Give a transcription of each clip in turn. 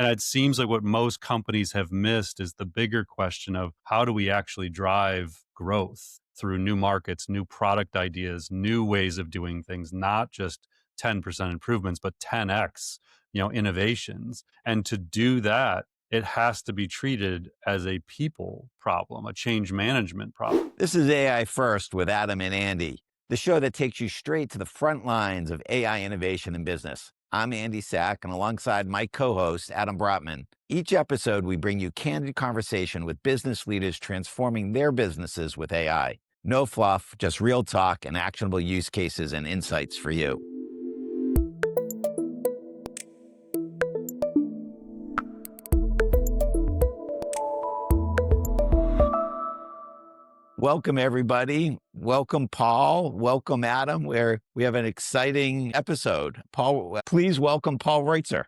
And it seems like what most companies have missed is the bigger question of how do we actually drive growth through new markets, new product ideas, new ways of doing things, not just 10% improvements, but 10x, innovations. And to do that, it has to be treated as a people problem, a change management problem. This is AI First with Adam and Andy, the show that takes you straight to the front lines of AI innovation in business. I'm Andy Sack, and alongside my co-host, Adam Brotman. Each episode, we bring you candid conversation with business leaders transforming their businesses with AI. No fluff, just real talk and actionable use cases and insights for you. Welcome, everybody. Welcome, Paul. Welcome, Adam, where we have an exciting episode. Paul, please welcome Paul Roetzer.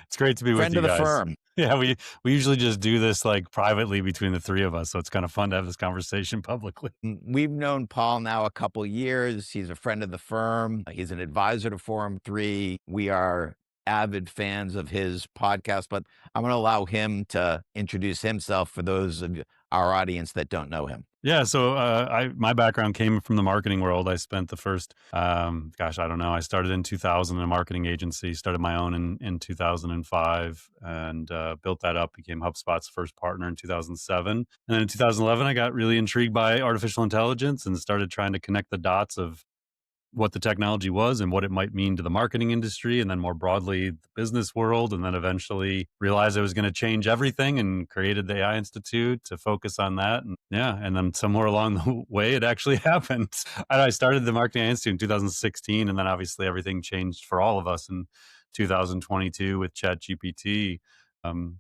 It's great to be with you guys. Friend of the firm. Yeah, we usually just do this like privately between the three of us, so it's kind of fun to have this conversation publicly. We've known Paul now a couple years. He's a friend of the firm. He's an advisor to Forum 3. We are avid fans of his podcast, but I'm going to allow him to introduce himself for those of our audience that don't know him. Yeah, so my background came from the marketing world. I spent the first, I started in 2000 in a marketing agency, started my own in 2005 and built that up, became HubSpot's first partner in 2007. And then in 2011, I got really intrigued by artificial intelligence and started trying to connect the dots of what the technology was and what it might mean to the marketing industry, and then more broadly, the business world. And then eventually realized I was going to change everything and created the AI Institute to focus on that. And then somewhere along the way, it actually happened. I started the Marketing Institute in 2016, and then obviously everything changed for all of us in 2022 with GPT.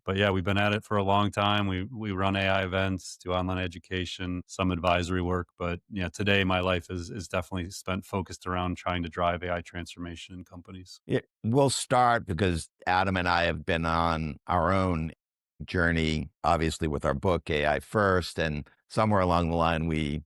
But yeah, we've been at it for a long time. We run AI events, do online education, some advisory work. But yeah, today my life is definitely spent focused around trying to drive AI transformation in companies. Yeah, we'll start because Adam and I have been on our own journey, obviously with our book, AI First. And somewhere along the line, we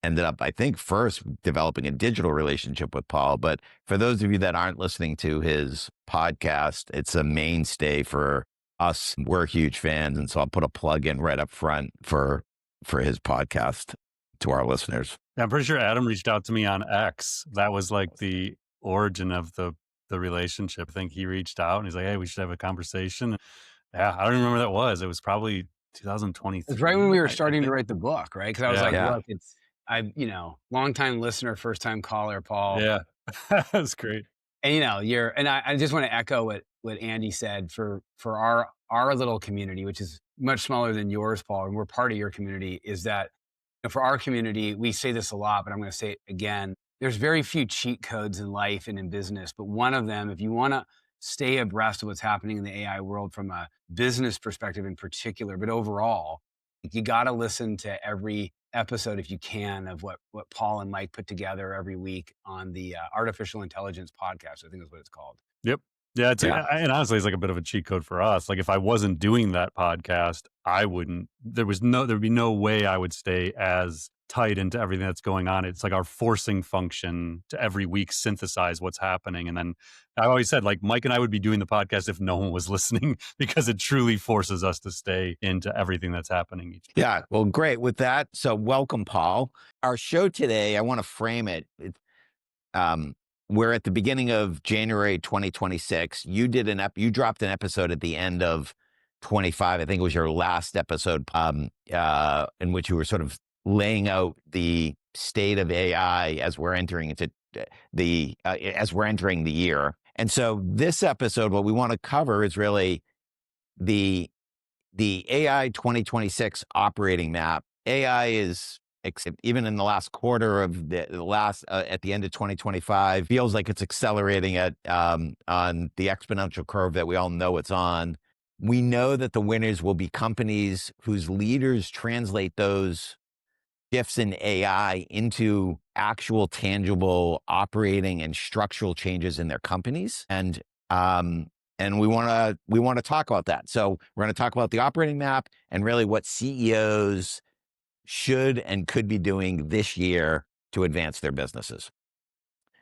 ended up, I think, first developing a digital relationship with Paul. But for those of you that aren't listening to his podcast, it's a mainstay for us. We're huge fans. And so I'll put a plug in right up front for his podcast to our listeners. I'm pretty sure Adam reached out to me on X. That was like the origin of the relationship. I think he reached out and he's like, hey, we should have a conversation. Yeah, I don't even remember what that was. It was probably 2023. It's right when we were starting to write the book, right? Because I was look, longtime listener, first time caller, Paul. Yeah, that's great. And I just want to echo what Andy said for our little community, which is much smaller than yours, Paul, and we're part of your community, is that for our community, we say this a lot, but I'm going to say it again. There's very few cheat codes in life and in business, but one of them, if you want to stay abreast of what's happening in the AI world from a business perspective in particular, but overall, you got to listen to every episode if you can of what Paul and Mike put together every week on the Artificial Intelligence podcast. I think is what it's called. Yep. Yeah, and honestly, it's like a bit of a cheat code for us. Like if I wasn't doing that podcast, there'd be no way I would stay as tight into everything that's going on. It's like our forcing function to every week synthesize what's happening. And then I always said, like, Mike and I would be doing the podcast if no one was listening, because it truly forces us to stay into everything that's happening each day. Yeah, well, great. With that, so welcome, Paul. Our show today, I want to frame it. We're at the beginning of January 2026. You dropped an episode at the end of 25. I think it was your last episode, in which you were sort of laying out the state of AI as we're entering into the year. And so this episode, what we want to cover is really the AI 2026 operating map. AI is, even in the last quarter of at the end of 2025, feels like it's accelerating on the exponential curve that we all know it's on. We know that the winners will be companies whose leaders translate those shifts in AI into actual tangible operating and structural changes in their companies. And we want to talk about that. So we're going to talk about the operating map and really what CEOs should and could be doing this year to advance their businesses.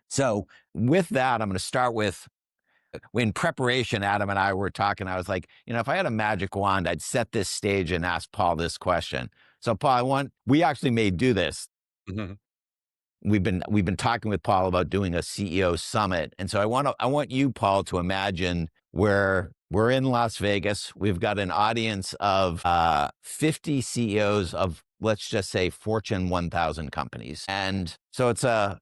So with that, I'm going to start with In preparation, Adam and I were talking. I was like, if I had a magic wand, I'd set this stage and ask Paul this question. So, Paul, we actually may do this. Mhm. We've been talking with Paul about doing a CEO summit, and so I want you, Paul, to imagine where we're in Las Vegas. We've got an audience of 50 CEOs of, let's just say, Fortune 1000 companies, and so it's a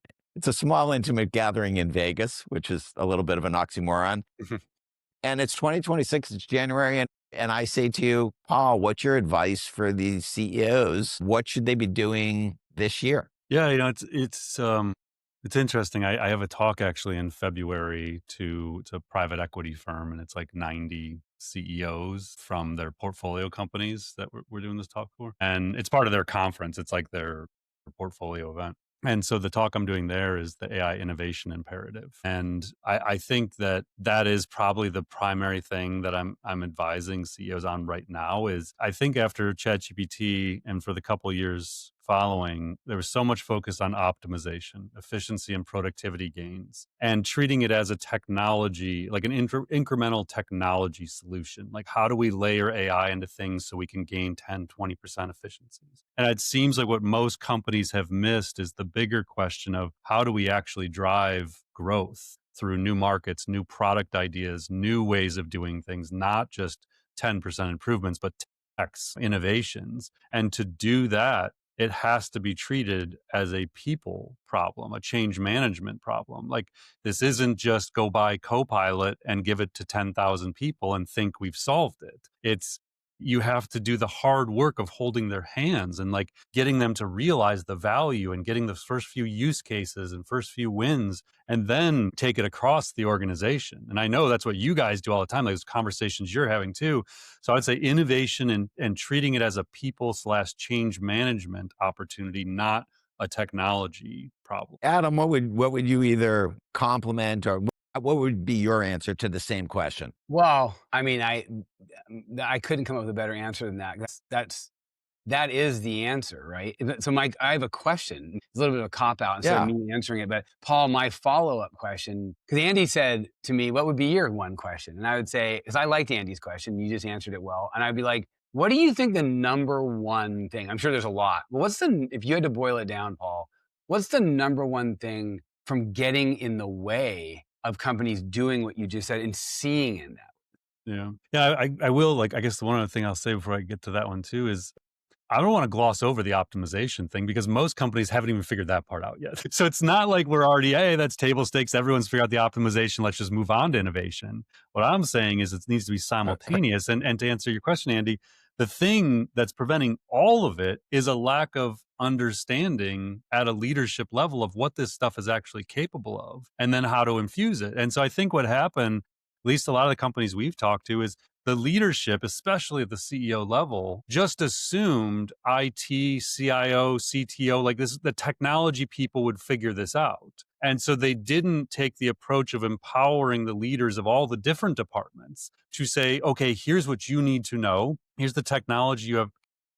small, intimate gathering in Vegas, which is a little bit of an oxymoron. And it's 2026, it's January, and I say to you, Paul, what's your advice for these CEOs? What should they be doing this year? Yeah, it's interesting. I have a talk actually in February to a private equity firm, and it's like 90 CEOs from their portfolio companies that we're doing this talk for, and it's part of their conference. It's like their portfolio event. And so the talk I'm doing there is the AI innovation imperative. And I think that is probably the primary thing that I'm advising CEOs on right now. Is I think after ChatGPT and for the couple of years following, there was so much focus on optimization, efficiency, and productivity gains, and treating it as a technology, like an incremental technology solution. Like, how do we layer AI into things so we can gain 10, 20% efficiencies? And it seems like what most companies have missed is the bigger question of how do we actually drive growth through new markets, new product ideas, new ways of doing things, not just 10% improvements, but X innovations. And to do that, it has to be treated as a people problem, a change management problem. Like, this isn't just go buy Copilot and give it to 10,000 people and think we've solved it. It's you have to do the hard work of holding their hands and like getting them to realize the value and getting the first few use cases and first few wins and then take it across the organization. And I know that's what you guys do all the time, like those conversations you're having too. So I'd say innovation and treating it as a people / change management opportunity, not a technology problem. Adam, what would you either compliment or what would be your answer to the same question? Well, I mean, I couldn't come up with a better answer than that. That is the answer, right? So, Mike, I have a question. It's a little bit of a cop out instead of Yeah. me answering it. But Paul, my follow up question, because Andy said to me, "What would be your one question?" And I would say, because I liked Andy's question, you just answered it well, and I'd be like, "What do you think the number one thing?" I'm sure there's a lot, but if you had to boil it down, Paul, what's the number one thing from getting in the way of companies doing what you just said and seeing in that? Yeah. I will, like, I guess the one other thing I'll say before I get to that one too is I don't want to gloss over the optimization thing because most companies haven't even figured that part out yet. So it's not like we're already, hey, that's table stakes. Everyone's figured out the optimization. Let's just move on to innovation. What I'm saying is it needs to be simultaneous. And to answer your question, Andy, the thing that's preventing all of it is a lack of understanding at a leadership level of what this stuff is actually capable of and then how to infuse it. And so I think what happened, at least a lot of the companies we've talked to, is the leadership, especially at the CEO level, just assumed IT, CIO, CTO, like this, the technology people would figure this out. And so they didn't take the approach of empowering the leaders of all the different departments to say, okay, here's what you need to know. Here's the technology you have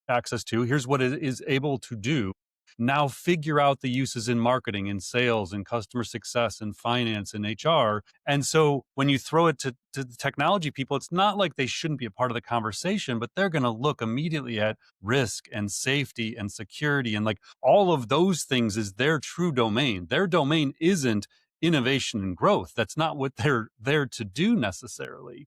access to. Here's what it is able to do. Now figure out the uses in marketing and sales and customer success and finance and HR. And so when you throw it to the technology people, it's not like they shouldn't be a part of the conversation, but they're going to look immediately at risk and safety and security. And like all of those things is their true domain. Their domain isn't innovation and growth. That's not what they're there to do necessarily.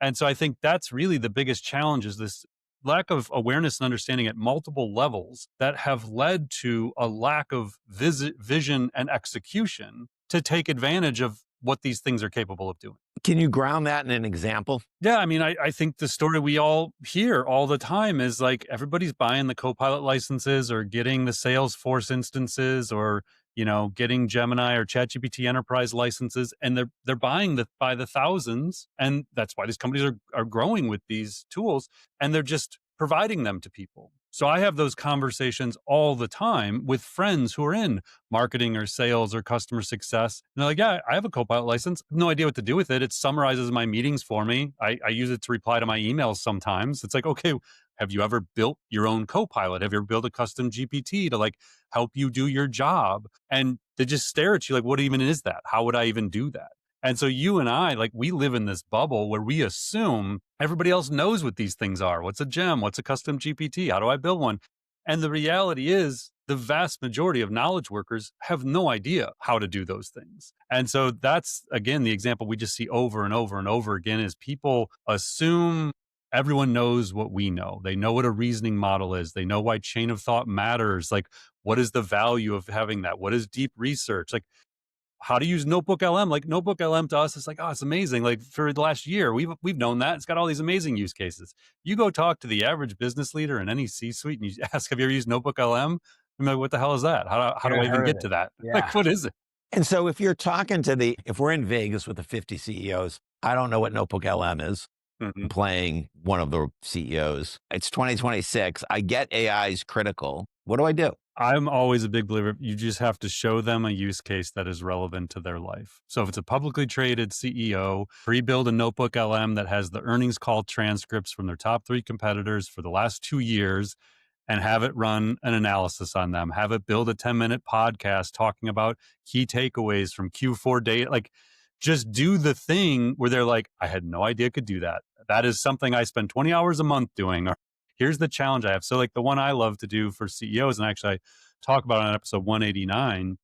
And so I think that's really the biggest challenge is this lack of awareness and understanding at multiple levels that have led to a lack of vision and execution to take advantage of what these things are capable of doing. Can you ground that in an example? Yeah, I mean, I think the story we all hear all the time is like everybody's buying the Copilot licenses or getting the Salesforce instances or getting Gemini or ChatGPT enterprise licenses, and they're buying by the thousands, and that's why these companies are growing with these tools, and they're just providing them to people. So I have those conversations all the time with friends who are in marketing or sales or customer success. And they're like, yeah, I have a Copilot license. I have no idea what to do with it. It summarizes my meetings for me. I use it to reply to my emails sometimes. It's like, okay, have you ever built your own Copilot? Have you ever built a custom GPT to like help you do your job? And they just stare at you like, what even is that? How would I even do that? And so you and I, like, we live in this bubble where we assume everybody else knows what these things are. What's a gem? What's a custom GPT? How do I build one? And the reality is, the vast majority of knowledge workers have no idea how to do those things. And so that's, again, the example we just see over and over and over again is people assume everyone knows what we know. They know what a reasoning model is. They know why chain of thought matters. Like, what is the value of having that? What is deep research? Like, how to use NotebookLM. Like, NotebookLM to us is like, oh, it's amazing. Like, for the last year, we've known that. It's got all these amazing use cases. You go talk to the average business leader in any C-suite and you ask, have you ever used NotebookLM? I'm like, what the hell is that? How do I even get to that? Yeah. Like, what is it? And so if you're talking to if we're in Vegas with the 50 CEOs, I don't know what NotebookLM is. Mhm. Playing one of the CEOs. It's 2026. I get AI is critical. What do I do? I'm always a big believer. You just have to show them a use case that is relevant to their life. So if it's a publicly traded CEO, pre-build a NotebookLM that has the earnings call transcripts from their top 3 competitors for the last 2 years, and have it run an analysis on them. Have it build a 10-minute podcast talking about key takeaways from Q4 data. Like, just do the thing where they're like, I had no idea I could do that. That is something I spend 20 hours a month doing. Or here's the challenge I have. So, like, the one I love to do for CEOs, and actually I talk about on episode 189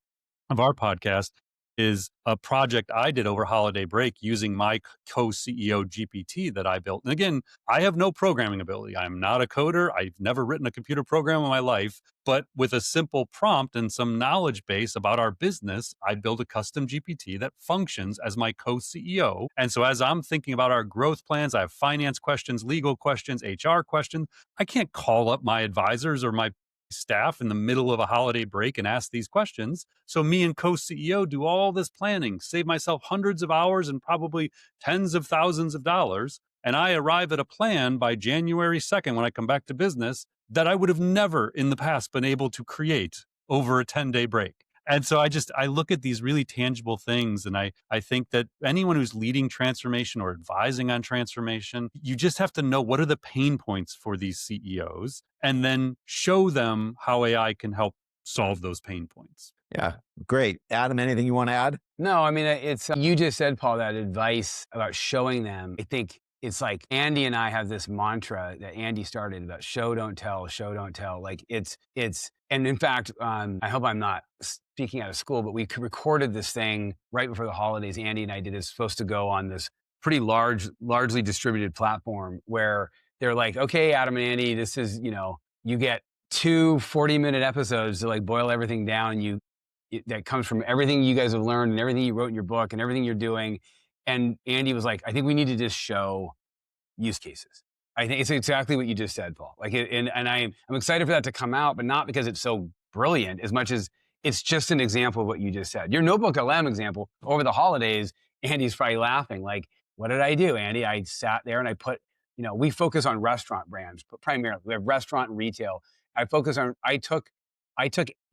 of our podcast, is a project I did over holiday break using my co-CEO GPT that I built. And again, I have no programming ability. I'm not a coder. I've never written a computer program in my life, but with a simple prompt and some knowledge base about our business, I built a custom GPT that functions as my co-CEO. And so as I'm thinking about our growth plans, I have finance questions, legal questions, HR questions. I can't call up my advisors or my staff in the middle of a holiday break and ask these questions. So me and co-CEO do all this planning, save myself hundreds of hours and probably tens of thousands of dollars. And I arrive at a plan by January 2nd when I come back to business that I would have never in the past been able to create over a 10-day break. And so I look at these really tangible things. And I think that anyone who's leading transformation or advising on transformation, you just have to know what are the pain points for these CEOs and then show them how AI can help solve those pain points. Yeah, great. Adam, anything you want to add? No, I mean, it's, you just said, Paul, that advice about showing them. I think it's like Andy and I have this mantra that Andy started about show, don't tell, show, don't tell. Like and in fact, I hope I'm not speaking out of school, but we recorded this thing right before the holidays. Andy and I did. It's supposed to go on this pretty largely distributed platform where they're like, okay, Adam and Andy, this is, you get 2 40-minute episodes to like boil everything down. That comes from everything you guys have learned and everything you wrote in your book and everything you're doing. And Andy was like, I think we need to just show use cases. I think it's exactly what you just said, Paul. Like, and I'm excited for that to come out, but not because it's so brilliant as much as it's just an example of what you just said. Your NotebookLM example over the holidays, Andy's probably laughing. Like, what did I do, Andy? I sat there and I put, we focus on restaurant brands, but primarily we have restaurant and retail. I took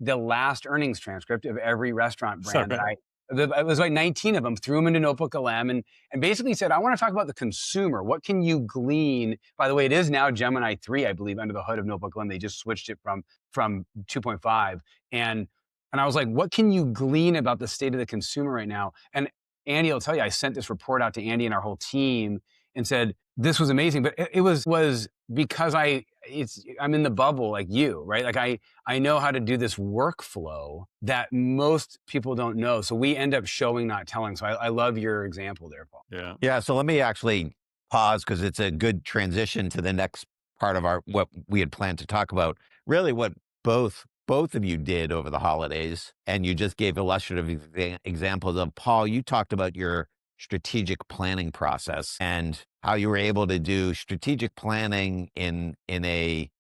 the last earnings transcript of every restaurant brand that it was like 19 of them, threw them into NotebookLM and basically said, I want to talk about the consumer. What can you glean? By the way, it is now Gemini 3, I believe, under the hood of NotebookLM. They just switched it from 2.5. And I was like, what can you glean about the state of the consumer right now? And Andy will tell you, I sent this report out to Andy and our whole team and said, this was amazing. But it was because I'm in the bubble like you, right? Like I know how to do this workflow that most people don't know. So we end up showing, not telling. So I love your example there, Paul. Yeah. Yeah. So let me actually pause because it's a good transition to the next part of what we had planned to talk about. Really what both of you did over the holidays, and you just gave illustrative examples of. Paul, you talked about your strategic planning process and how you were able to do strategic planning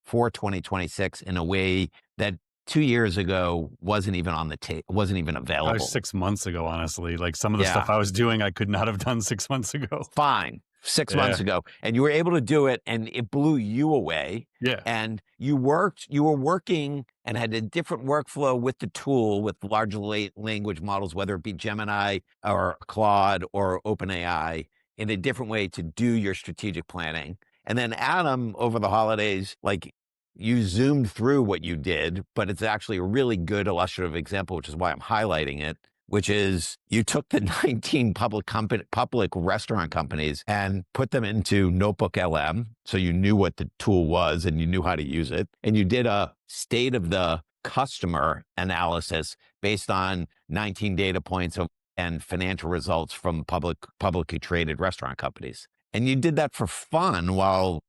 for 2026 in a way that 2 years ago wasn't even on the table, wasn't even available. Probably 6 months ago, honestly. Like, some of the stuff I was doing, I could not have done 6 months ago. Fine. 6 months ago. And you were able to do it, and it blew you away. Yeah. And you were working and had a different workflow with the tool, with large language models, whether it be Gemini or Claude or OpenAI, in a different way to do your strategic planning. And then Adam, over the holidays, like, you zoomed through what you did, but it's actually a really good illustrative example, which is why I'm highlighting it, which is you took the 19 public restaurant companies and put them into NotebookLM. So you knew what the tool was and you knew how to use it. And you did a state of the customer analysis based on 19 data points and financial results from publicly traded restaurant companies. And you did that for fun while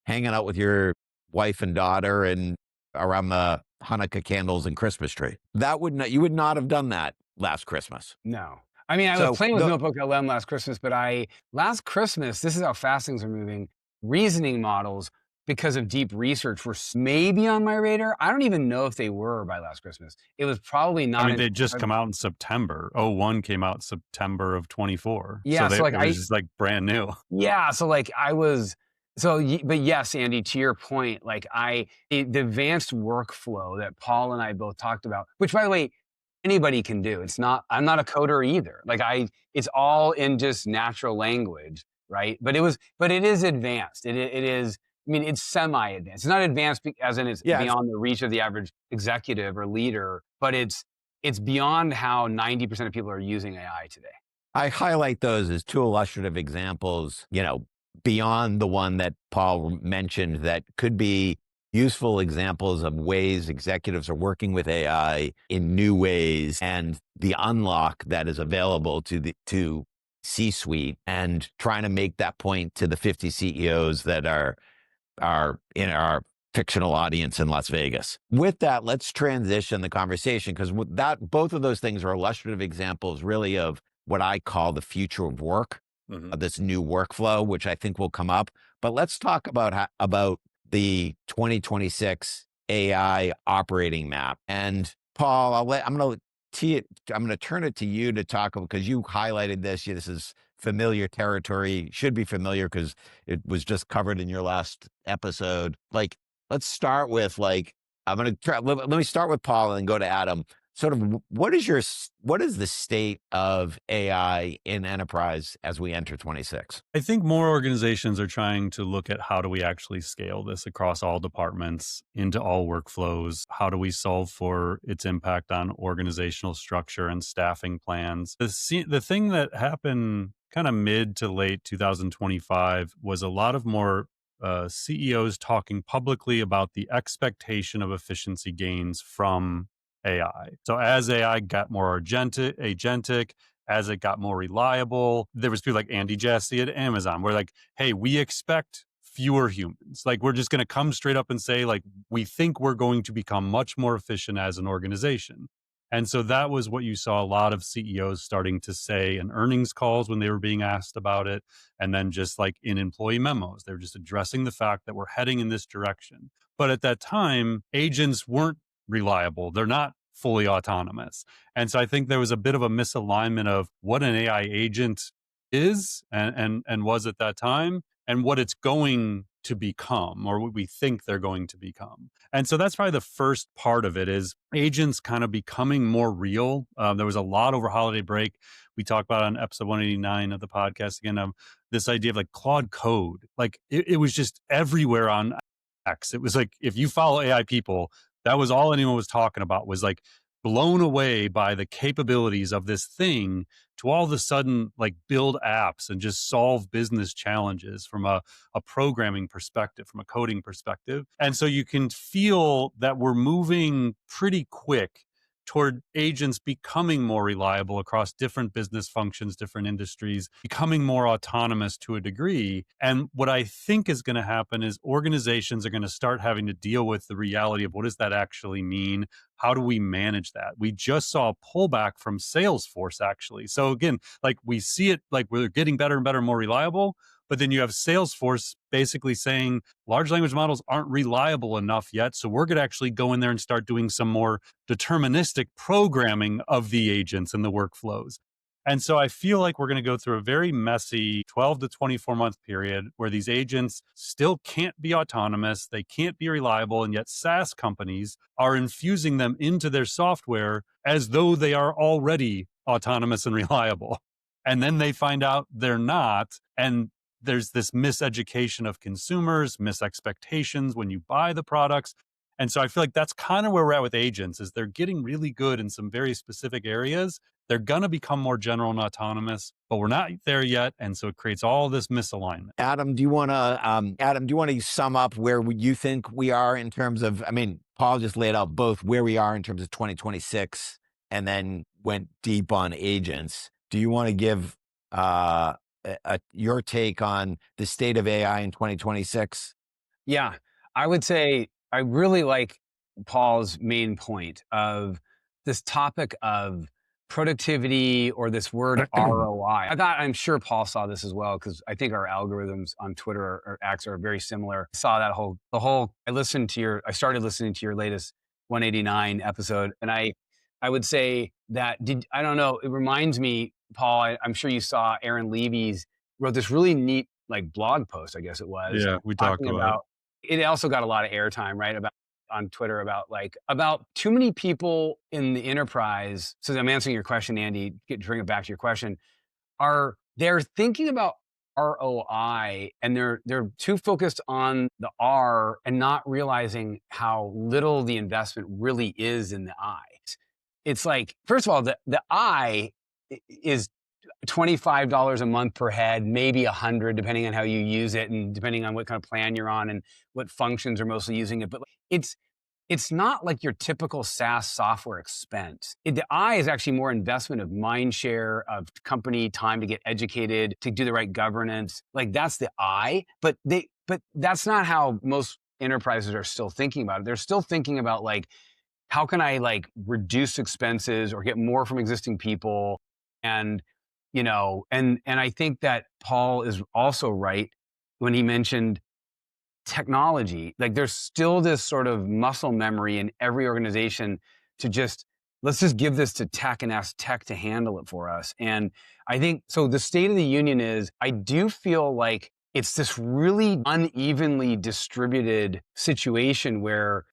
hanging out with your wife and daughter and around the Hanukkah candles and Christmas tree. You would not have done that last Christmas. No. I mean, I was playing with NotebookLM last Christmas, but last Christmas, this is how fast things are moving. Reasoning models, because of deep research, were maybe on my radar. I don't even know if they were by last Christmas. It was probably not. I mean, they just come out in September. 01 came out September of 24. Yeah, so it was just like brand new. Yeah, so like but yes, Andy, to your point, like the advanced workflow that Paul and I both talked about, which by the way, anybody can do. I'm not a coder either. Like it's all in just natural language, right? But it is advanced. It is, I mean, it's semi-advanced. It's not advanced as in it's beyond the reach of the average executive or leader, but it's beyond how 90% of people are using AI today. I highlight those as two illustrative examples, beyond the one that Paul mentioned that could be useful examples of ways executives are working with AI in new ways and the unlock that is available to C-suite, and trying to make that point to the 50 CEOs that are in our fictional audience in Las Vegas. With that, let's transition the conversation, because with that, both of those things are illustrative examples really of what I call the future of work, this new workflow, which I think will come up. But let's talk about the 2026 AI operating map. And Paul, I'm going to turn it to you to talk about, because you highlighted this. This is familiar territory, should be familiar because it was just covered in your last episode. Like, let's start with let me start with Paul and then go to Adam. Sort of what is the state of AI in enterprise as we enter 26? I think more organizations are trying to look at how do we actually scale this across all departments into all workflows? How do we solve for its impact on organizational structure and staffing plans? The thing that happened kind of mid to late 2025 was a lot of more CEOs talking publicly about the expectation of efficiency gains from AI. So as AI got more agentic, as it got more reliable, there was people like Andy Jassy at Amazon. We're like, hey, we expect fewer humans. Like, we're just going to come straight up and say, like, we think we're going to become much more efficient as an organization. And so that was what you saw a lot of CEOs starting to say in earnings calls when they were being asked about it. And then just like in employee memos, they were just addressing the fact that we're heading in this direction. But at that time, agents weren't reliable. They're not fully autonomous. And so I think there was a bit of a misalignment of what an AI agent is and was at that time, and what it's going to become, or what we think they're going to become. And so that's probably the first part of it, is agents kind of becoming more real. There was a lot over holiday break. We talked about on episode 189 of the podcast again, this idea of like Claude Code. Like it was just everywhere on X. It was like, if you follow AI people, that was all anyone was talking about, was like blown away by the capabilities of this thing to all of a sudden like build apps and just solve business challenges from a programming perspective, from a coding perspective. And so you can feel that we're moving pretty quick toward agents becoming more reliable across different business functions, different industries, becoming more autonomous to a degree. And what I think is going to happen is organizations are going to start having to deal with the reality of what does that actually mean? How do we manage that? We just saw a pullback from Salesforce, actually. So again, like we see it, like we're getting better and better, more reliable. But then you have Salesforce basically saying large language models aren't reliable enough yet. So we're going to actually go in there and start doing some more deterministic programming of the agents and the workflows. And so I feel like we're going to go through a very messy 12 to 24 month period where these agents still can't be autonomous, they can't be reliable, and yet SaaS companies are infusing them into their software as though they are already autonomous and reliable. And then they find out they're not. And there's this miseducation of consumers, misexpectations when you buy the products. And so I feel like that's kind of where we're at with agents is they're getting really good in some very specific areas. They're going to become more general and autonomous, but we're not there yet. And so it creates all this misalignment. Adam, do you want to sum up where you think we are in terms of, I mean, Paul just laid out both where we are in terms of 2026 and then went deep on agents. Do you want to give your take on the state of AI in 2026? Yeah, I would say I really like Paul's main point of this topic of productivity or this word ROI. I'm sure Paul saw this as well because I think our algorithms on Twitter or X are very similar. I saw that I started listening to your latest 189 episode, and I would say that I don't know. It reminds me, Paul. I'm sure you saw Aaron Levy's wrote this really neat like blog post. I guess it was Yeah, we talked talking about it. about it also got a lot of airtime, right? About on Twitter about too many people in the enterprise. So I'm answering your question, Andy, bring it back to your question. They're thinking about ROI and they're too focused on the R and not realizing how little the investment really is in the I. It's like, first of all, the I is $25 a month per head, maybe 100, depending on how you use it and depending on what kind of plan you're on and what functions are mostly using it. But it's not like your typical SaaS software expense. The I is actually more investment of mind share, of company time to get educated, to do the right governance. Like that's the I, but that's not how most enterprises are still thinking about it. They're still thinking about like, how can I like reduce expenses or get more from existing people? And, and I think that Paul is also right when he mentioned technology. Like there's still this sort of muscle memory in every organization to let's just give this to tech and ask tech to handle it for us. And I think, so the state of the union is, I do feel like it's this really unevenly distributed situation where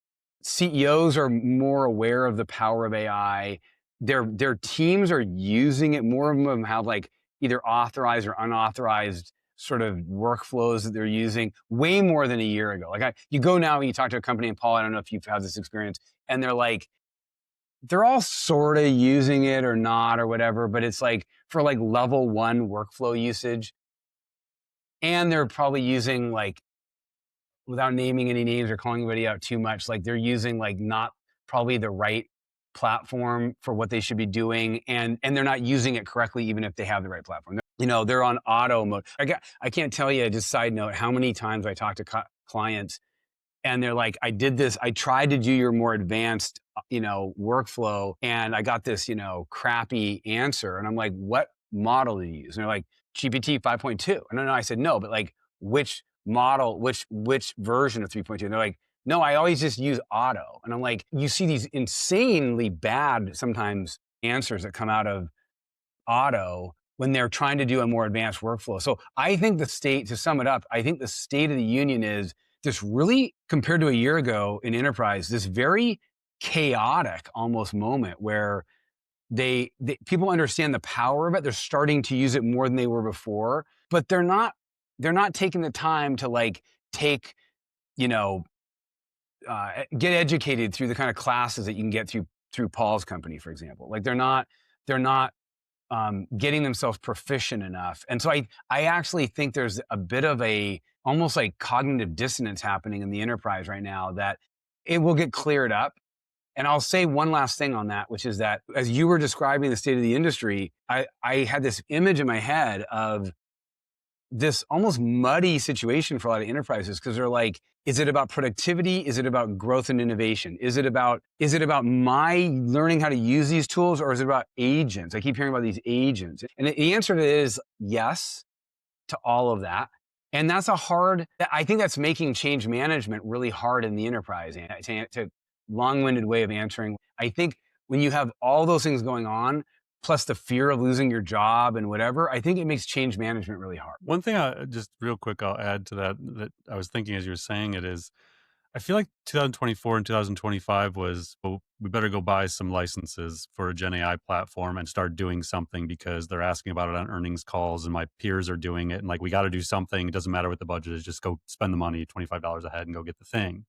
CEOs are more aware of the power of AI. Their teams are using it. More of them have like either authorized or unauthorized sort of workflows that they're using way more than a year ago. Like you go now and you talk to a company, and Paul, I don't know if you've had this experience, and they're all sort of using it or not or whatever, but it's like for like level 1 workflow usage. And they're probably using like, without naming any names or calling anybody out too much, like they're using like not probably the right platform for what they should be doing. And they're not using it correctly, even if they have the right platform. They're on auto mode. I can't tell you, just side note, how many times I talk to clients and they're like, I tried to do your more advanced, workflow and I got this, crappy answer. And I'm like, what model do you use? And they're like, GPT 5.2. And I said, no, but like which model, which version of 3.2? And they're like, no, I always just use auto. And I'm like, you see these insanely bad sometimes answers that come out of auto when they're trying to do a more advanced workflow. So I think to sum it up, I think the state of the union is this really, compared to a year ago in enterprise, this very chaotic almost moment where people understand the power of it. They're starting to use it more than they were before, but they're not taking the time to like take, get educated through the kind of classes that you can get through Paul's company, for example. Like they're not getting themselves proficient enough. And so I actually think there's a bit of almost like cognitive dissonance happening in the enterprise right now that it will get cleared up. And I'll say one last thing on that, which is that as you were describing the state of the industry, I had this image in my head of this almost muddy situation for a lot of enterprises because they're like, is it about productivity? Is it about growth and innovation? Is it about my learning how to use these tools, or is it about agents? I keep hearing about these agents. And the answer to it is yes to all of that. And I think that's making change management really hard in the enterprise. And it's a long-winded way of answering. I think when you have all those things going on, plus the fear of losing your job and whatever, I think it makes change management really hard. One thing just real quick, I'll add to that I was thinking as you were saying it is, I feel like 2024 and 2025 was, well, we better go buy some licenses for a Gen AI platform and start doing something because they're asking about it on earnings calls and my peers are doing it. And like, we got to do something. It doesn't matter what the budget is, just go spend the money, $25 a head and go get the thing.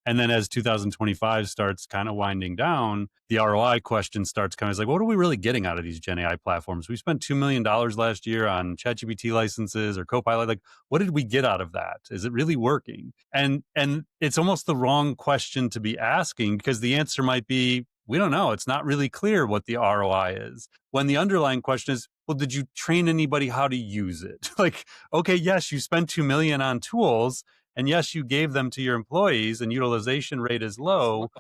And then as 2025 starts kind of winding down, the ROI question starts coming. It's like, what are we really getting out of these Gen AI platforms? We spent $2 million last year on ChatGPT licenses or Copilot. Like, what did we get out of that? Is it really working? And it's almost the wrong question to be asking, because the answer might be, we don't know. It's not really clear what the ROI is. When the underlying question is, well, did you train anybody how to use it? Like, okay, yes, you spent 2 million on tools, and yes, you gave them to your employees and utilization rate is low,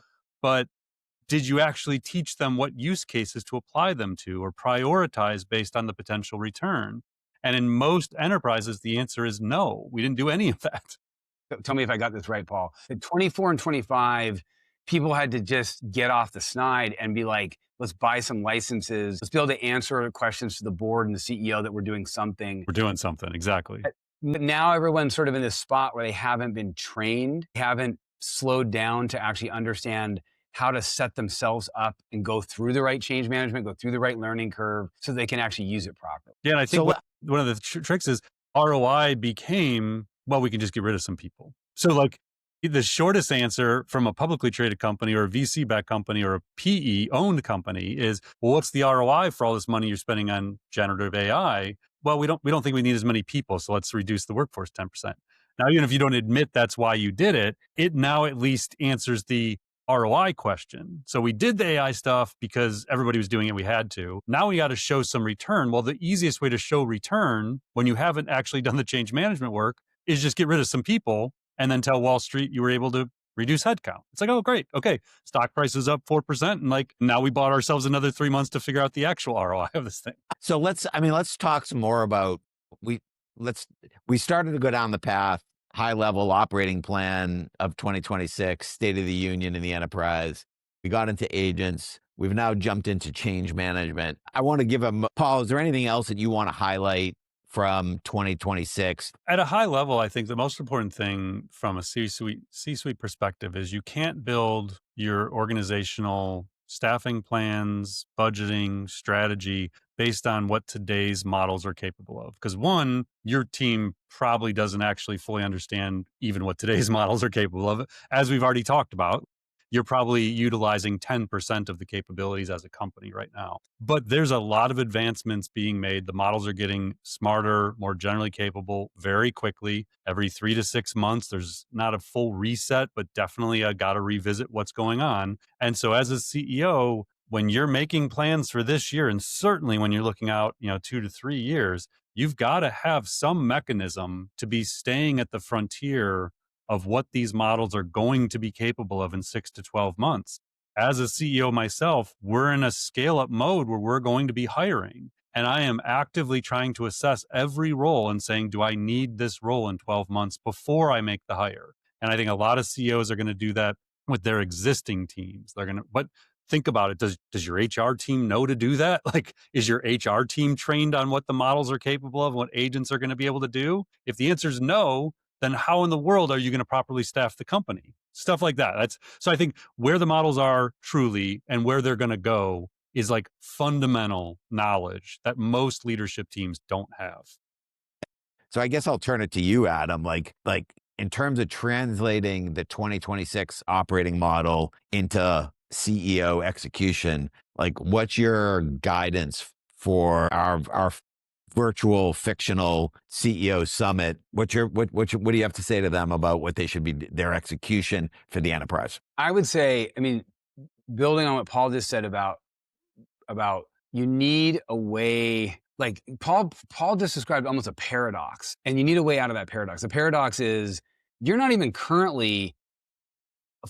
but did you actually teach them what use cases to apply them to or prioritize based on the potential return? And in most enterprises, the answer is no, we didn't do any of that. Tell me if I got this right, Paul. At 24 and 25, people had to just get off the snide and be like, let's buy some licenses. Let's be able to answer questions to the board and the CEO that we're doing something. We're doing something, exactly. Now everyone's sort of in this spot where they haven't been trained, haven't slowed down to actually understand how to set themselves up and go through the right change management, go through the right learning curve so they can actually use it properly. Yeah, and I think So one of the tricks is ROI became, well, we can just get rid of some people. So like the shortest answer from a publicly traded company or a VC-backed company or a PE-owned company is, well, what's the ROI for all this money you're spending on generative AI? Well, we don't think we need as many people, so let's reduce the workforce 10%. Now, even if you don't admit that's why you did it, it now at least answers the ROI question. So we did the AI stuff because everybody was doing it, we had to. Now we got to show some return. Well, the easiest way to show return when you haven't actually done the change management work is just get rid of some people and then tell Wall Street you were able to reduce headcount. It's like, oh, great. Okay. Stock price is up 4%. And like now we bought ourselves another 3 months to figure out the actual ROI of this thing. So let's talk some more about, we started to go down the path, high level operating plan of 2026, State of the Union in the enterprise. We got into agents. We've now jumped into change management. I want to give Paul, is there anything else that you want to highlight from 2026? At a high level, I think the most important thing from a C-suite perspective is you can't build your organizational staffing plans, budgeting, strategy based on what today's models are capable of. Because one, your team probably doesn't actually fully understand even what today's models are capable of. As we've already talked about, you're probably utilizing 10% of the capabilities as a company right now. But there's a lot of advancements being made. The models are getting smarter, more generally capable very quickly. Every 3 to 6 months, there's not a full reset, but definitely got to revisit what's going on. And so as a CEO, when you're making plans for this year, and certainly when you're looking out, 2 to 3 years, you've got to have some mechanism to be staying at the frontier of what these models are going to be capable of in 6 to 12 months. As a CEO myself, we're in a scale up mode where we're going to be hiring. And I am actively trying to assess every role and saying, do I need this role in 12 months before I make the hire? And I think a lot of CEOs are going to do that with their existing teams. But think about it. Does your HR team know to do that? Like, is your HR team trained on what the models are capable of, what agents are going to be able to do? If the answer is no, then how in the world are you going to properly staff the company? Stuff like that. So I think where the models are truly and where they're going to go is like fundamental knowledge that most leadership teams don't have. So I guess I'll turn it to you, Adam. Like in terms of translating the 2026 operating model into CEO execution, like what's your guidance for our virtual fictional CEO summit? What do you have to say to them about what they should be, their execution for the enterprise? I would say, building on what Paul just said about you need a way, like Paul just described almost a paradox, and you need a way out of that paradox. The paradox is you're not even currently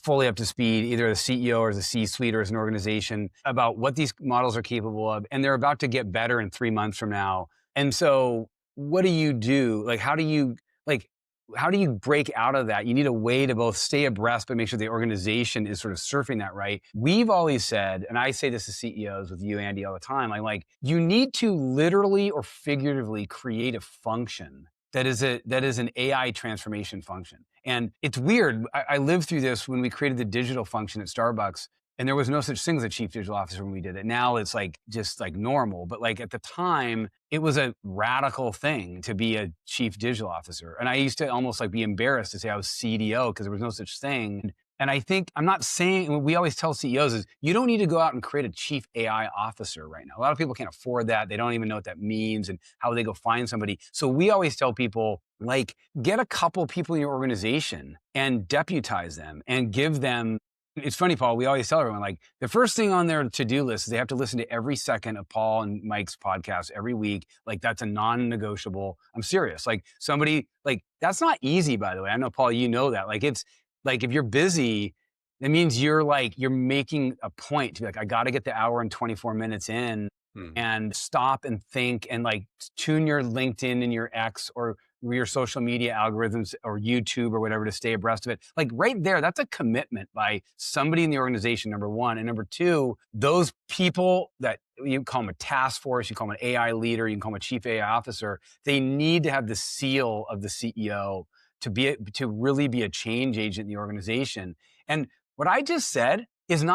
fully up to speed, either as a CEO or as a C-suite or as an organization, about what these models are capable of, and they're about to get better in 3 months from now. And so what do you do? Like, how do you break out of that? You need a way to both stay abreast, but make sure the organization is sort of surfing that right. We've always said, and I say this to CEOs with you, Andy, all the time, like you need to literally or figuratively create a function that is an AI transformation function. And it's weird. I lived through this when we created the digital function at Starbucks. And there was no such thing as a chief digital officer when we did it. Now it's like just like normal. But like at the time, it was a radical thing to be a chief digital officer. And I used to almost like be embarrassed to say I was CDO because there was no such thing. And I think I'm not saying what we always tell CEOs is you don't need to go out and create a chief AI officer right now. A lot of people can't afford that. They don't even know what that means and how they go find somebody. So we always tell people like get a couple people in your organization and deputize them and give them. It's funny, Paul. We always tell everyone like the first thing on their to-do list is they have to listen to every second of Paul and Mike's podcast every week. Like that's a non-negotiable. I'm serious. Like somebody like that's not easy, by the way. I know, Paul, you know that. Like it's like if you're busy, that means you're making a point to be like, I got to get the hour and 24 minutes in and stop and think and like tune your LinkedIn and your X or your social media algorithms or YouTube or whatever to stay abreast of it. Like right there, that's a commitment by somebody in the organization, number one. And number two, those people that you call them a task force, you call them an AI leader, you can call them a chief AI officer, they need to have the seal of the CEO to really be a change agent in the organization. And what I just said is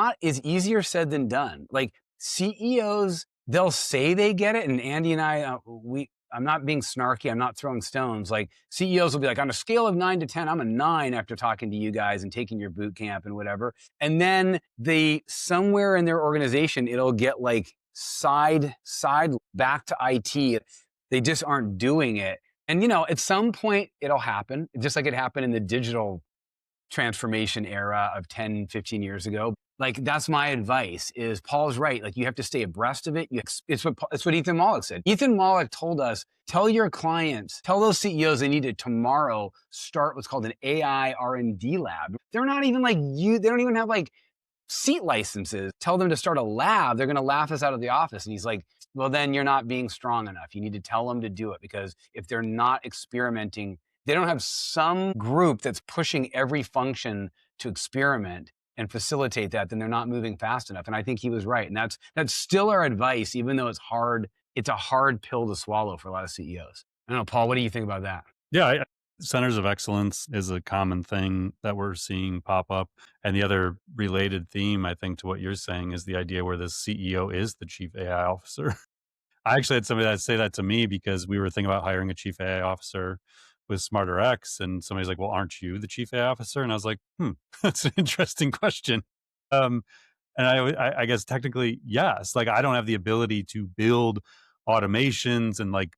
easier said than done. Like CEOs, they'll say they get it, and Andy and I, I'm not being snarky, I'm not throwing stones. Like CEOs will be like, on a scale of 9 to 10, I'm a 9 after talking to you guys and taking your boot camp and whatever. And then somewhere in their organization, it'll get like side back to IT. They just aren't doing it. And, at some point it'll happen, just like it happened in the digital transformation era of 10, 15 years ago. Like that's my advice is Paul's right. Like you have to stay abreast of it. It's what Ethan Mollick said. Ethan Mollick told us, tell your clients, tell those CEOs they need to tomorrow start what's called an AI R&D lab. They're not even like you. They don't even have like seat licenses. Tell them to start a lab. They're going to laugh us out of the office. And he's like, well, then you're not being strong enough. You need to tell them to do it because if they're not experimenting, they don't have some group that's pushing every function to experiment and facilitate that, then they're not moving fast enough. And I think he was right. And that's still our advice, even though it's hard. It's a hard pill to swallow for a lot of CEOs. I don't know, Paul, what do you think about that? Yeah, centers of excellence is a common thing that we're seeing pop up. And the other related theme, I think, to what you're saying is the idea where the CEO is the chief AI officer. I actually had somebody that say that to me because we were thinking about hiring a chief AI officer with Smarter X, and somebody's like, well, aren't you the chief AI officer? And I was like, that's an interesting question. And I guess technically, yes. Like I don't have the ability to build automations and like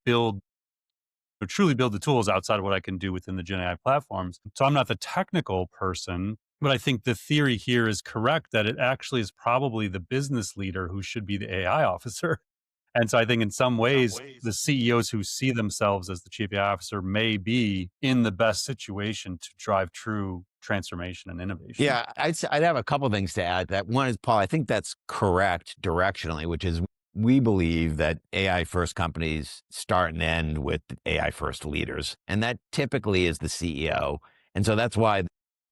truly build the tools outside of what I can do within the Gen AI platforms. So I'm not the technical person, but I think the theory here is correct that it actually is probably the business leader who should be the AI officer. And so I think in some ways, the CEOs who see themselves as the chief AI officer may be in the best situation to drive true transformation and innovation. Yeah, I'd have a couple of things to add. That one is, Paul, I think that's correct directionally, which is we believe that AI first companies start and end with AI first leaders. And that typically is the CEO. And so that's why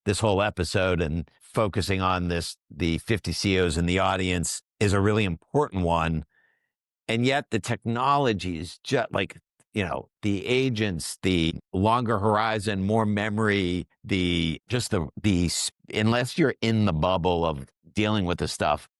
this whole episode and focusing on the 50 CEOs in the audience is a really important one. And yet the technology is just like, the agents, the longer horizon, more memory, unless you're in the bubble of dealing with this stuff,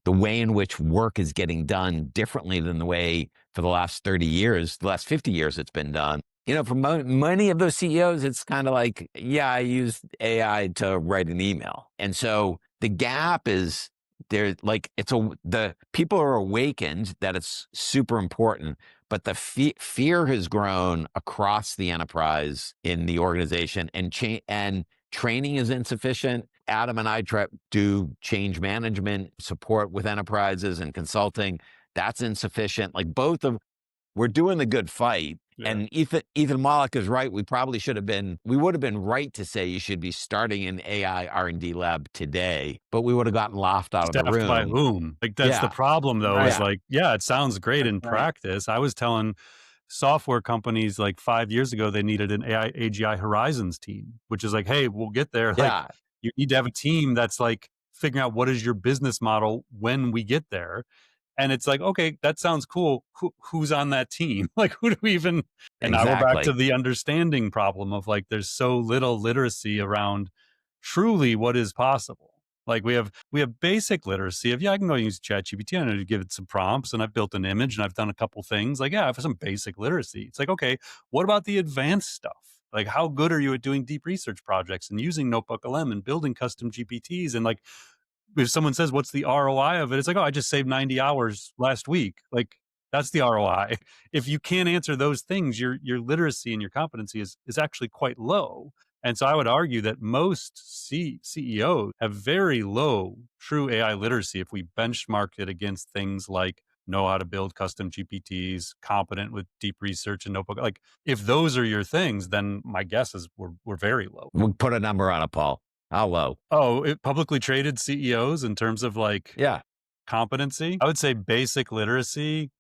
the way in which work is getting done differently than the way for the last 30 years, the last 50 years it's been done. For many of those CEOs, it's kind of like, yeah, I used AI to write an email. And so the gap is there, like the people are awakened that it's super important, but the fear has grown across the enterprise in the organization, and training is insufficient. Adam and I do change management support with enterprises and consulting. That's insufficient. Like we're doing the good fight. Yeah. And Ethan Mollick is right. We would have been right to say you should be starting an AI R&D lab today, but we would have gotten laughed out of the room. By whom? Like that's the problem though, right. Is like, yeah, it sounds great in practice. I was telling software companies like 5 years ago, they needed an AI AGI Horizons team, which is like, hey, we'll get there. Yeah. Like you need to have a team that's like figuring out what is your business model when we get there. And it's like, okay, that sounds cool. Who's on that team? Like, who do we even? And now we're back to the understanding problem of like, there's so little literacy around truly what is possible. Like we have basic literacy of, yeah, I can go use ChatGPT. I know to give it some prompts and I've built an image and I've done a couple things. Like, yeah, I have some basic literacy. It's like, okay, what about the advanced stuff? Like, how good are you at doing deep research projects and using NotebookLM and building custom GPTs? And like, if someone says, what's the ROI of it? It's like, oh, I just saved 90 hours last week. Like, that's the ROI. If you can't answer those things, your literacy and your competency is actually quite low. And so I would argue that most CEOs have very low true AI literacy if we benchmark it against things like know how to build custom GPTs, competent with deep research and notebook. Like, if those are your things, then my guess is we're very low. We'll put a number on it, Paul. How low? Oh, publicly traded CEOs in terms of like competency. I would say basic literacy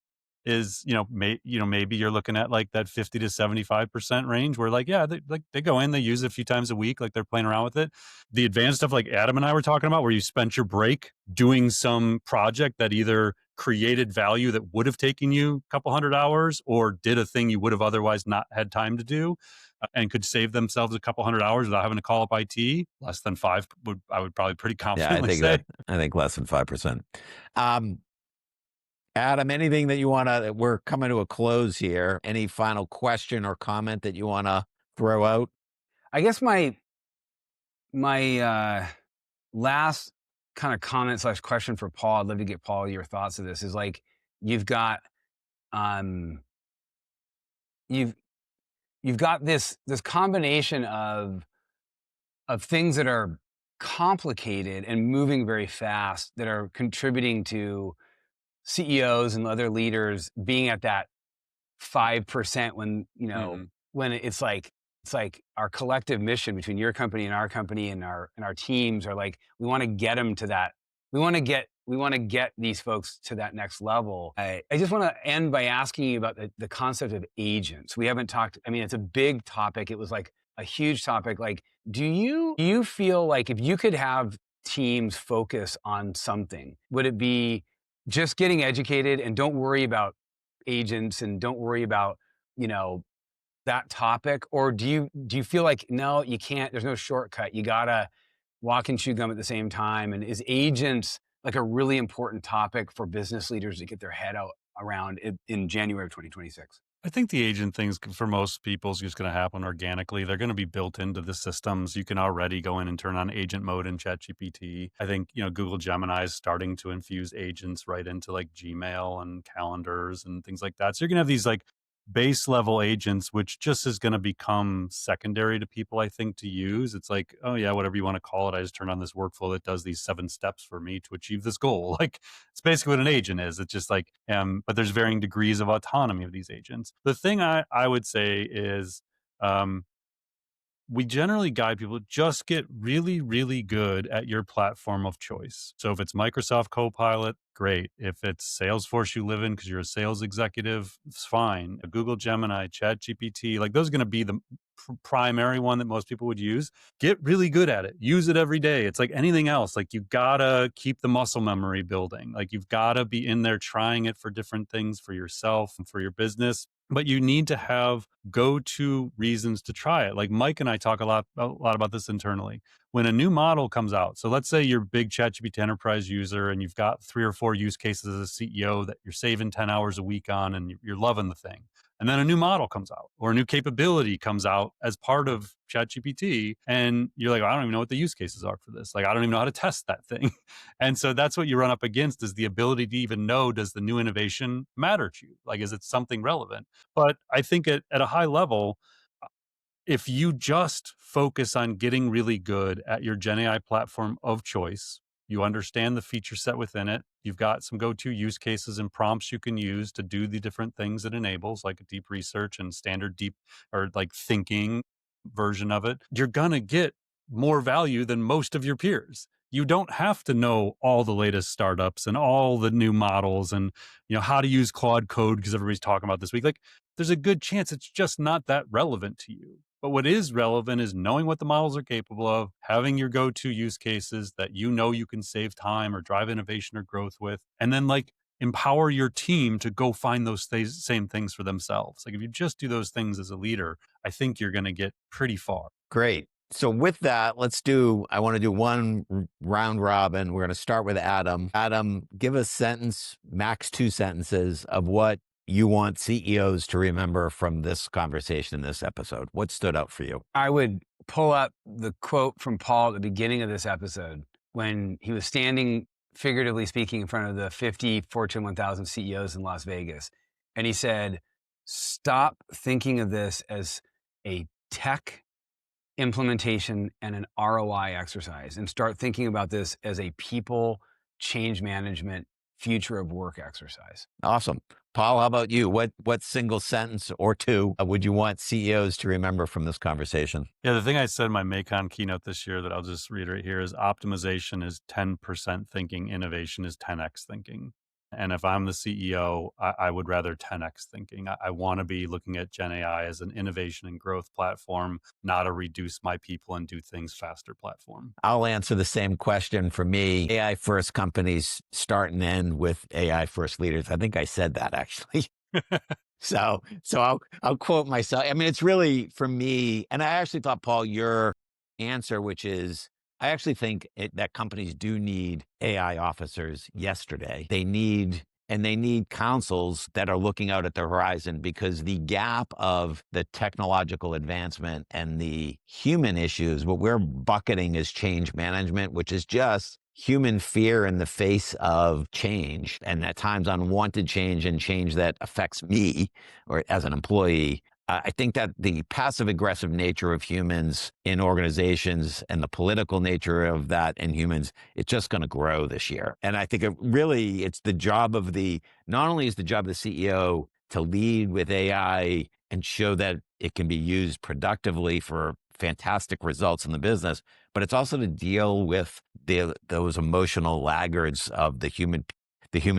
is, maybe you're looking at like that 50 to 75% range where like, yeah, they go in, they use it a few times a week, like they're playing around with it. The advanced stuff like Adam and I were talking about, where you spent your break doing some project that either created value that would have taken you a couple hundred hours or did a thing you would have otherwise not had time to do, and could save themselves a couple hundred hours without having to call up IT. Less than 5 I would probably pretty confidently say. I think less than 5%. Adam, anything that you want to, we're coming to a close here. Any final question or comment that you want to throw out? I guess my last kind of comment / question for Paul, I'd love to get Paul your thoughts of this, is like, you've got this combination of things that are complicated and moving very fast that are contributing to CEOs and other leaders being at that 5% when, when it's like our collective mission between your company and our company and our teams are like, we want to get them to that. We want to get these folks to that next level. I just want to end by asking you about the concept of agents. We haven't talked, I mean, it's a big topic. It was like a huge topic. Like, do you feel like if you could have teams focus on something, would it be just getting educated and don't worry about agents and don't worry about, that topic? Or do you feel like, no, you can't, there's no shortcut. You gotta walk and chew gum at the same time? And is agents like a really important topic for business leaders to get their head out around in January of 2026? I think the agent things for most people is just going to happen organically. They're going to be built into the systems. You can already go in and turn on agent mode in ChatGPT. I think, Google Gemini is starting to infuse agents right into like Gmail and calendars and things like that. So you're going to have these like base level agents, which just is going to become secondary to people, I think, to use. It's like, oh yeah, whatever you want to call it. I just turn on this workflow that does these 7 steps for me to achieve this goal. Like, it's basically what an agent is. It's just like, but there's varying degrees of autonomy of these agents. The thing I would say is, we generally guide people, just get really, really good at your platform of choice. So if it's Microsoft Copilot, great. If it's Salesforce you live in because you're a sales executive, it's fine. Google Gemini, ChatGPT, like those are going to be the primary one that most people would use. Get really good at it. Use it every day. It's like anything else. Like, you gotta keep the muscle memory building. Like, you've gotta be in there trying it for different things for yourself and for your business. But you need to have go-to reasons to try it. Like, Mike and I talk a lot about this internally. When a new model comes out, so let's say you're a big ChatGPT enterprise user and you've got 3 or 4 use cases as a CEO that you're saving 10 hours a week on and you're loving the thing. And then a new model comes out or a new capability comes out as part of ChatGPT. And you're like, I don't even know what the use cases are for this. Like, I don't even know how to test that thing. And so that's what you run up against, is the ability to even know, does the new innovation matter to you? Like, is it something relevant? But I think at a high level, if you just focus on getting really good at your Gen AI platform of choice, you understand the feature set within it, you've got some go-to use cases and prompts you can use to do the different things it enables, like a deep research and standard deep or like thinking version of it, you're going to get more value than most of your peers. You don't have to know all the latest startups and all the new models and, how to use Claude Code because everybody's talking about this week. Like, there's a good chance it's just not that relevant to you. But what is relevant is knowing what the models are capable of, having your go-to use cases that you can save time or drive innovation or growth with, and then like empower your team to go find those same things for themselves. Like, if you just do those things as a leader, I think you're going to get pretty far. Great. So with that, I want to do one round robin. We're going to start with Adam. Adam, give a sentence, max 2 sentences of what you want CEOs to remember from this conversation in this episode? What stood out for you? I would pull up the quote from Paul at the beginning of this episode when he was standing, figuratively speaking, in front of the 50 Fortune 1000 CEOs in Las Vegas. And he said, stop thinking of this as a tech implementation and an ROI exercise, and start thinking about this as a people change management future of work exercise. Awesome. Paul, how about you? What single sentence or two would you want CEOs to remember from this conversation? Yeah, the thing I said in my Macon keynote this year that I'll just reiterate here is optimization is 10% thinking, innovation is 10x thinking. And if I'm the CEO, I would rather 10x thinking. I want to be looking at Gen AI as an innovation and growth platform, not a reduce my people and do things faster platform. I'll answer the same question for me. AI first companies start and end with AI first leaders. I think I said that actually. So I'll quote myself. I mean, it's really for me, and I actually thought, Paul, your answer, which is, I actually think that companies do need AI officers yesterday. They need councils that are looking out at the horizon, because the gap of the technological advancement and the human issues, what we're bucketing as change management, which is just human fear in the face of change, and at times unwanted change and change that affects me or as an employee. I think that the passive aggressive nature of humans in organizations and the political nature of that in humans, it's just going to grow this year. And I think it's the job of not only is the job of the CEO to lead with AI and show that it can be used productively for fantastic results in the business, but it's also to deal with those emotional laggards of the human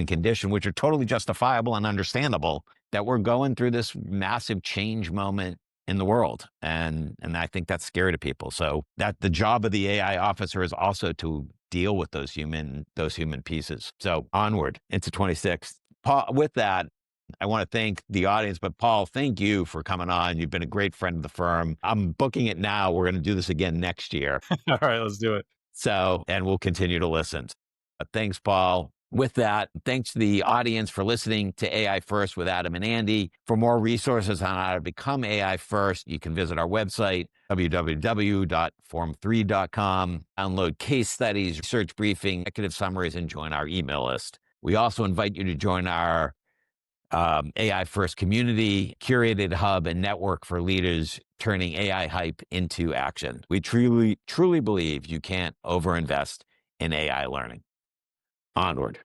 condition, which are totally justifiable and understandable, that we're going through this massive change moment in the world. And I think that's scary to people. So that the job of the AI officer is also to deal with those human pieces. So onward into 26. Paul, with that, I want to thank the audience, but Paul, thank you for coming on. You've been a great friend of the firm. I'm booking it now. We're going to do this again next year. All right, let's do it. So, and we'll continue to listen. Thanks, Paul. With that, thanks to the audience for listening to AI First with Adam and Andy. For more resources on how to become AI First, you can visit our website, www.form3.com, download case studies, research briefing, executive summaries, and join our email list. We also invite you to join our AI First community, curated hub and network for leaders turning AI hype into action. We truly believe you can't overinvest in AI learning. Onward.